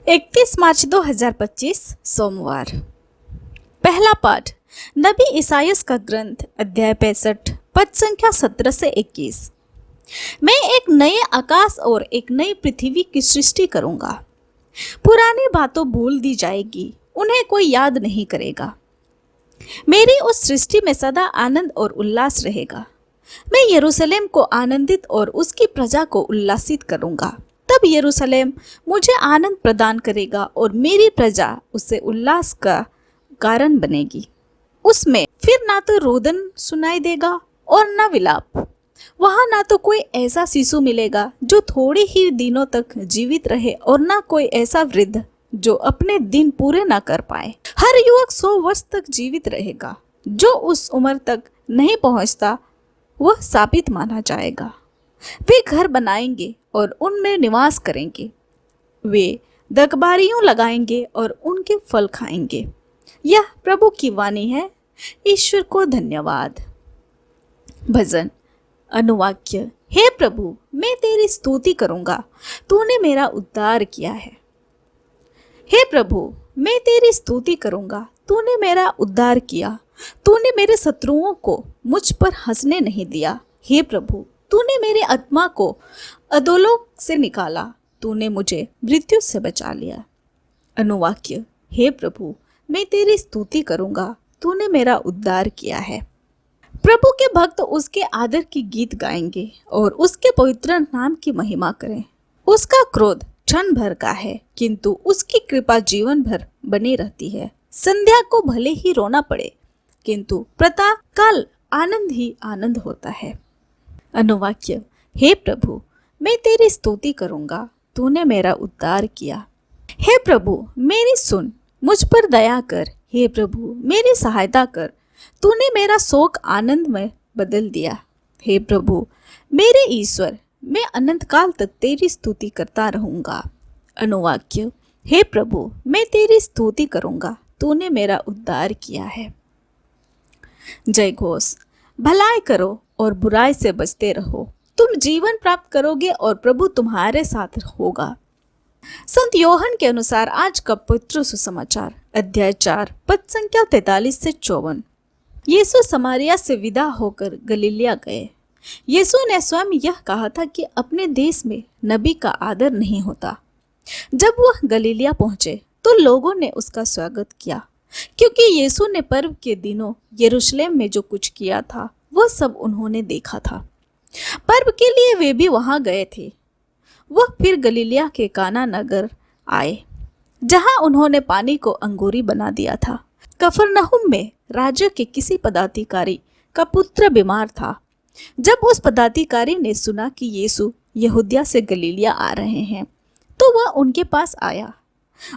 31 मार्च 2025 सोमवार। पहला पाठ नबी ईसायास का ग्रंथ अध्याय 65 पद संख्या 17 से 21। मैं एक नए आकाश और एक नई पृथ्वी की सृष्टि करूंगा। पुरानी बातों भूल दी जाएगी, उन्हें कोई याद नहीं करेगा। मेरी उस सृष्टि में सदा आनंद और उल्लास रहेगा। मैं यरूशलेम को आनंदित और उसकी प्रजा को उल्लासित करूंगा। तब यरूशलेम मुझे आनंद प्रदान करेगा और मेरी प्रजा उससे उल्लास का कारण बनेगी। उसमें फिर ना तो रोदन सुनाई देगा और न विलाप। वहां ना तो कोई ऐसा शिशु मिलेगा जो थोड़े ही दिनों तक जीवित रहे और ना कोई ऐसा वृद्ध जो अपने दिन पूरे ना कर पाए। हर युवक 100 वर्ष तक जीवित रहेगा। जो उस उम्र तक नहीं पहुंचता वह शापित माना जाएगा। वे घर बनाएंगे और उनमें निवास करेंगे। वे दरबारियों लगाएंगे और उनके फल खाएंगे। यह प्रभु की वाणी है। ईश्वर को धन्यवाद। भजन अनुवाक्य। हे प्रभु, मैं तेरी स्तुति करूंगा, तूने मेरा उद्धार किया है। हे प्रभु, मैं तेरी स्तुति करूंगा, तूने मेरा उद्धार किया। तूने मेरे शत्रुओं को मुझ पर हंसने नहीं दिया। हे प्रभु, तूने मेरी आत्मा को अधोलोक से निकाला। तूने मुझे मृत्यु से बचा लिया। अनुवाक्य। हे प्रभु, मैं तेरी स्तुति करूंगा, तूने मेरा उद्धार किया है। प्रभु के भक्त उसके आदर की गीत गाएंगे और उसके पवित्र नाम की महिमा करें। उसका क्रोध क्षण भर का है, किंतु उसकी कृपा जीवन भर बनी रहती है। संध्या को भले ही रोना पड़े, किंतु प्रातः काल आनंद ही आनंद होता है। अनुवाक्य। हे प्रभु, मैं तेरी स्तुति करूंगा, तूने मेरा उद्धार किया। हे प्रभु, मेरी सुन, मुझ पर दया कर। हे प्रभु, मेरी सहायता कर। तूने मेरा शोक आनंद में बदल दिया। हे प्रभु मेरे ईश्वर, मैं अनंत काल तक तेरी स्तुति करता रहूंगा। अनुवाक्य। हे प्रभु, मैं तेरी स्तुति करूंगा, तूने मेरा उद्धार किया है। जय घोष। भलाई करो और बुराई से बचते रहो, तुम जीवन प्राप्त करोगे और प्रभु तुम्हारे साथ होगा। संत योहन के अनुसार आज का पवित्र सुसमाचार अध्याय 4 पद संख्या 43 से 54। यीशु समारिया से विदा होकर गलीलिया गए। यीशु ने स्वयं यह कहा था कि अपने देश में नबी का आदर नहीं होता। जब वह गलीलिया पहुंचे तो लोगों ने उसका स्वागत किया, क्योंकि यीशु ने पर्व के दिनों यरूशलेम में जो कुछ किया था वह सब उन्होंने देखा था। पर्व के लिए वे भी वहां गए थे। वह फिर गलीलिया के काना नगर आए, जहां उन्होंने पानी को अंगूरी बना दिया था। कफरनहुम में राजा के किसी पदाधिकारी का पुत्र बीमार था। जब उस पदाधिकारी ने सुना कि यीशु यहूदिया से गलीलिया आ रहे हैं, तो वह उनके पास आया।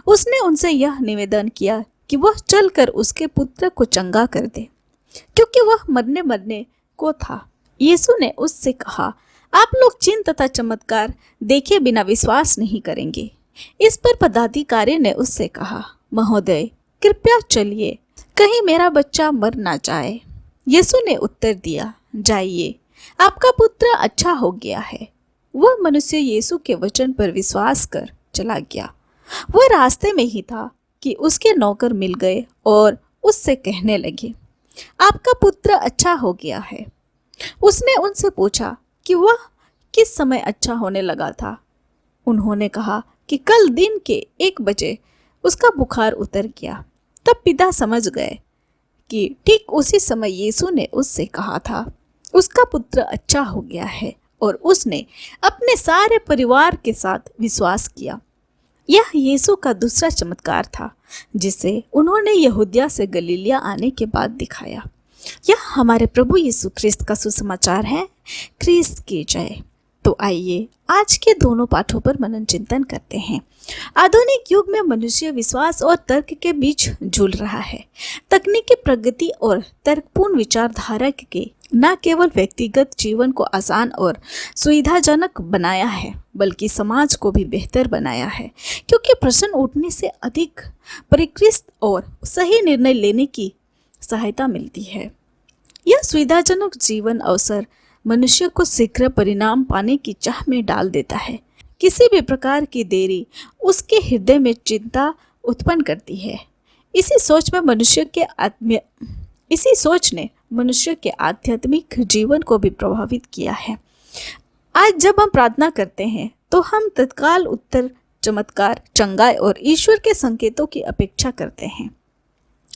उसने उनसे यह निवेदन किया कि वह चलकर उसके पुत्र को चंगा कर दे, क्योंकि वह मरने को था। यीशु ने उससे कहा, आप लोग चिन्ह तथा चमत्कार देखे बिना विश्वास नहीं करेंगे। इस पर पदाधिकारी ने उससे कहा, महोदय कृपया चलिए, कहीं मेरा बच्चा मर ना जाए। यीशु ने उत्तर दिया, जाइए, आपका पुत्र अच्छा हो गया है। वह मनुष्य यीशु के वचन पर विश्वास कर चला गया। वह रास्ते में ही था कि उसके नौकर मिल गए और उससे कहने लगे, आपका पुत्र अच्छा हो गया है। उसने उनसे पूछा कि वह किस समय अच्छा होने लगा था। उन्होंने कहा कि कल दिन के 1 बजे उसका बुखार उतर गया। तब पिता समझ गए कि ठीक उसी समय यीशु ने उससे कहा था, उसका पुत्र अच्छा हो गया है, और उसने अपने सारे परिवार के साथ विश्वास किया। यह यीशु का दूसरा चमत्कार था, जिसे उन्होंने यहूदिया से गलीलिया आने के बाद दिखाया। यह हमारे प्रभु यीशु ख्रिस्त का सुसमाचार है। ख्रिस्त की जय। तो आइए आज के दोनों पाठों पर मनन चिंतन करते हैं। आधुनिक युग में मनुष्य विश्वास और तर्क के बीच झूल रहा है। तकनीकी प्रगति और तर्कपूर्ण विचारधारा के न केवल व्यक्तिगत जीवन को आसान और सुविधाजनक बनाया है, बल्कि समाज को भी बेहतर बनाया है, क्योंकि प्रश्न उठने से अधिक परिष्कृत और सही निर्णय लेने की सहायता मिलती है। यह सुविधाजनक जीवन अवसर मनुष्य को शीघ्र परिणाम पाने की चाह में डाल देता है, किसी भी प्रकार की देरी उसके हृदय में चिंता उत्पन्न करती है। इसी सोच ने मनुष्य के आध्यात्मिक जीवन को भी प्रभावित किया है। आज जब हम प्रार्थना करते हैं तो हम तत्काल उत्तर, चमत्कार, चंगाई और ईश्वर के संकेतों की अपेक्षा करते हैं।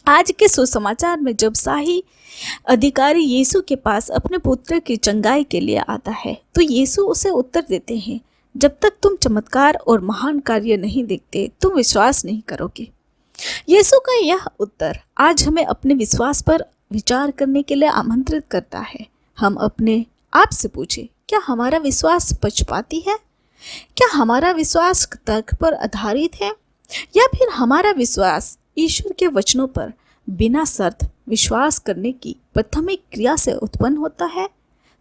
आज के सुसमाचार में जब शाही अधिकारी यीशु के पास अपने पुत्र की चंगाई के लिए आता है तो यीशु उसे उत्तर देते हैं, जब तक तुम चमत्कार और महान कार्य नहीं देखते तुम विश्वास नहीं करोगे। यीशु का यह उत्तर आज हमें अपने विश्वास पर विचार करने के लिए आमंत्रित करता है। हम अपने आप से पूछें, क्या हमारा विश्वास पक्षपाती है? क्या हमारा विश्वास तर्क पर आधारित है, या फिर हमारा विश्वास ईश्वर के वचनों पर बिना शर्त विश्वास करने की प्राथमिक क्रिया से उत्पन्न होता है?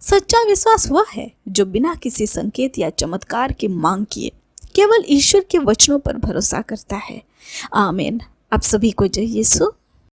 सच्चा विश्वास वह है जो बिना किसी संकेत या चमत्कार की मांग किए केवल ईश्वर के वचनों पर भरोसा करता है। आमीन। आप सभी को जय यीशु।